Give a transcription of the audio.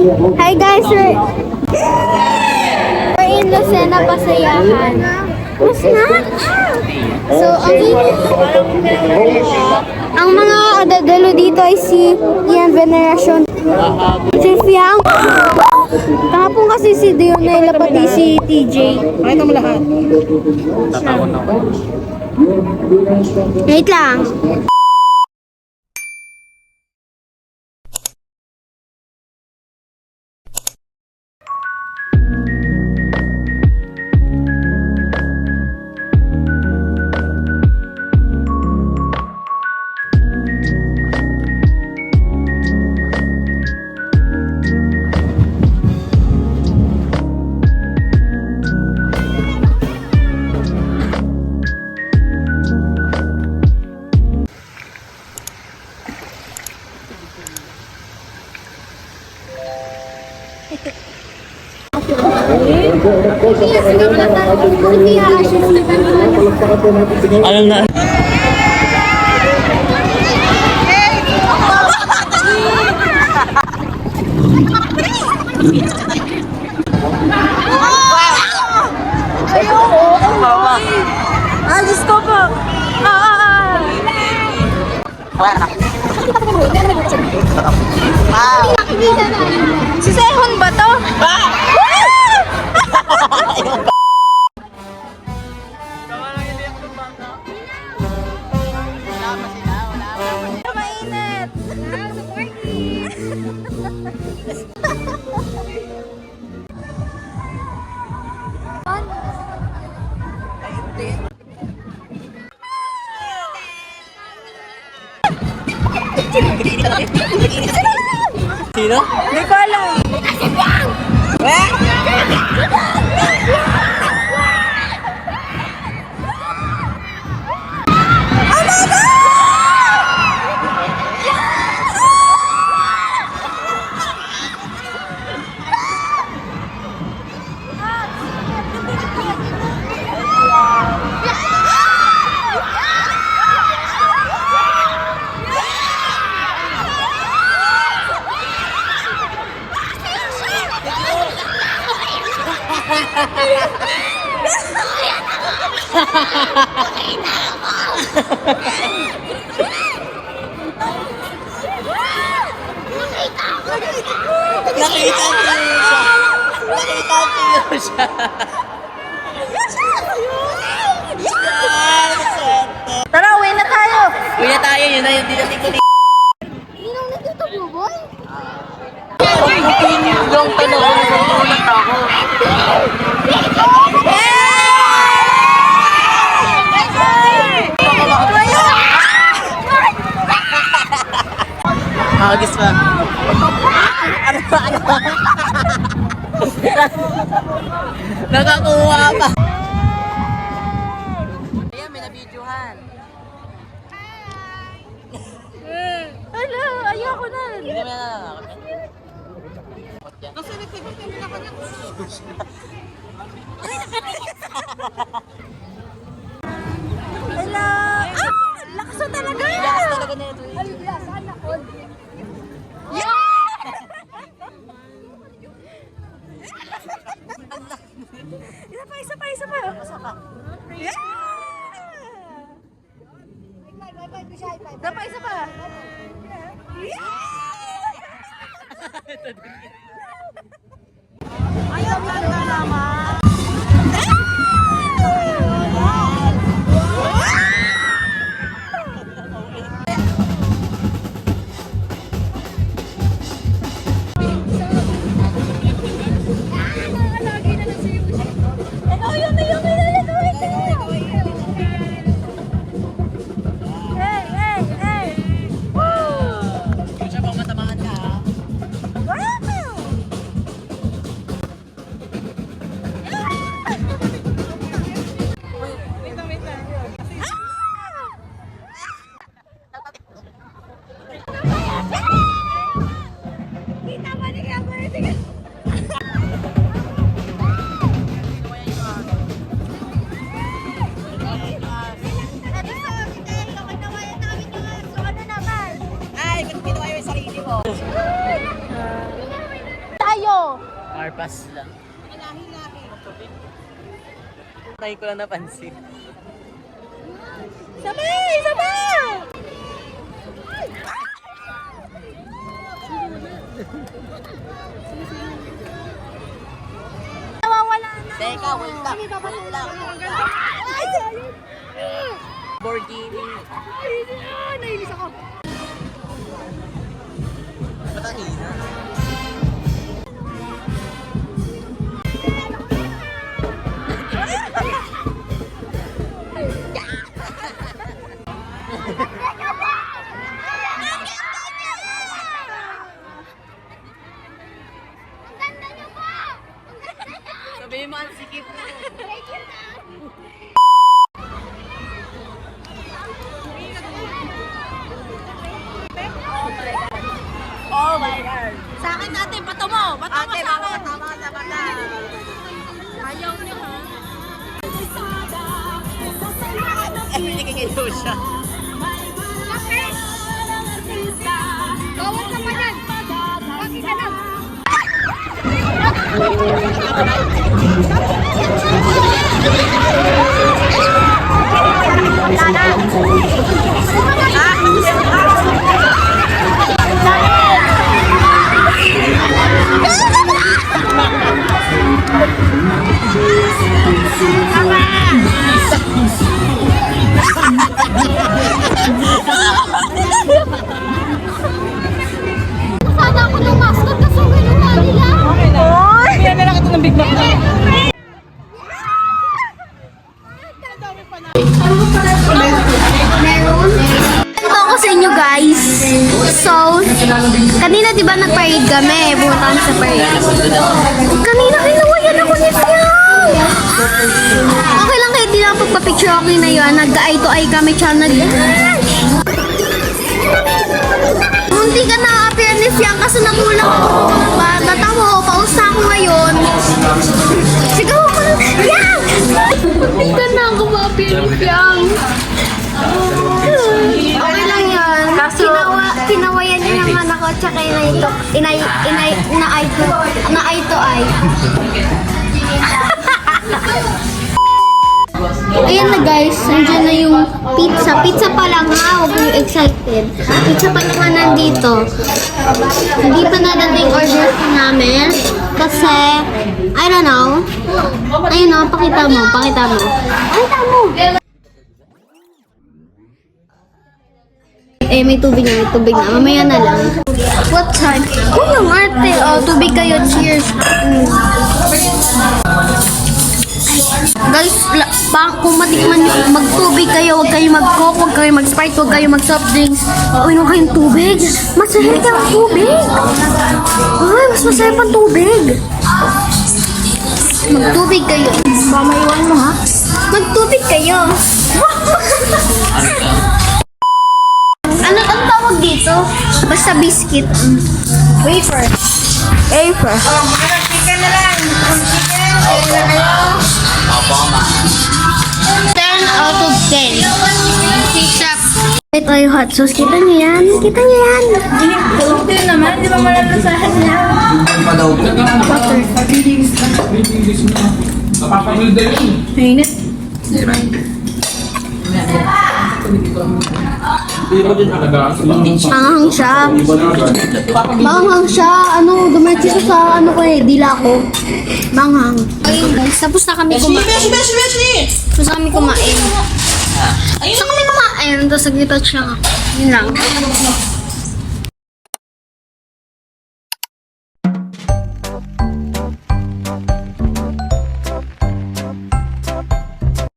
Hi guys, we're in Lucena, Pasayahan. What's not? So, ang mga adadalo dito ay si Ian Veneracion, si Fiang, kahapon kasi si Dionela, pati si TJ. Pakita mo lahat. Wait lang. Alam na. Diyos ko po! Si Sehon ba to? Mainit! Sino? Hindi ko alam. Nakita ko siya. Tara, uwi na tayo. Kuya tayo, yun na yung dinating ko. Ninong nandito, Buboy? Yung panahon ng tulad ako. Hagis pa. Ano? Nakakuha pa. Ayan, may nabidyohan. Hala, ayoko na. Hindi mo na nakakapit. Hala. Lakas na talaga. Lakas talaga na ito. Isa pa. Isa pa. Yeah! Isa pa. Ayaw lang na naman. Siya bang matamaan ka ha? Carpas lang. Tayo ko lang napansin. Sabay! Sabay! Nawawala na. Teka, wait lang. Wait lang. Ay! Borghini. Nainis ako. Ba't ang hina? Sabihin mo ang sikip mo. Oh my God. Sa akin ate, bato mo. Bato mo sa akin. Tama ka sa bata. Ayaw niyo ha. Everything kayo siya. Bawal naman yan. Bakit ka lang? Sana ako ng mascot kasi wala nila. Kaya na lang ito ng Big Mac na. Ito ako sa inyo guys. So, kanina di ba nag-parade kami? Pumunta kami sa parade. Kanina kinawayan ako ni Fiam. Okay lang kahit di lang pagpa-picture ako na yun. Nag-eye to eye kami tsaka Munti ka na-appear ni Fiam kasi nagulang ako. Natawa ko, pausa ako ngayon. Sigaw ako lang, Fiam! Munti ka na ako ma-appear ni Fiam. Okay lang yan. Kinawayan niya naman ako tsaka na eye to eye. Ayan na guys, nandiyan na yung pizza. Pizza pa lang ha, huwag kayo excited. Pizza pa lang nga nandito. Hindi pa nadating order namin. Kasi, I don't know. Ayun o, pakita mo. Pakita mo. Eh, may tubig na. Mamaya na lang. What time? Yung arte. Oh, tubig kayo. Cheers. Guys, kung matikman nyo, magtubig kayo, huwag kayo mag-coke, huwag kayo mag-sprite, huwag kayo mag-soft drinks. Uminom kayong tubig. Masahil ka ang tubig. Ay, mas masahil pang tubig. Magtubig kayo. Mamayuan mo ha? Magtubig kayo. Ano ang tawag dito? Basta biscuit. Wafer. Wafer. Chicken na lang. Chicken. Ayun na kayo. 10 out of 10. Chap. Ito yung hot sauce. Kita niyo yan? Kita niyo yan? Ito naman, di ba malalasahan niya? Butter. Mainit. Manghang siya. Manghang siya. Ano, dumiretso siya sa ano ko eh, dila ko. Manghang. Ayun guys, tapos na kami kumain. Tapos na kami kumain. Tapos na kami kumain. Tapos nag-retouch lang ako. Yun lang.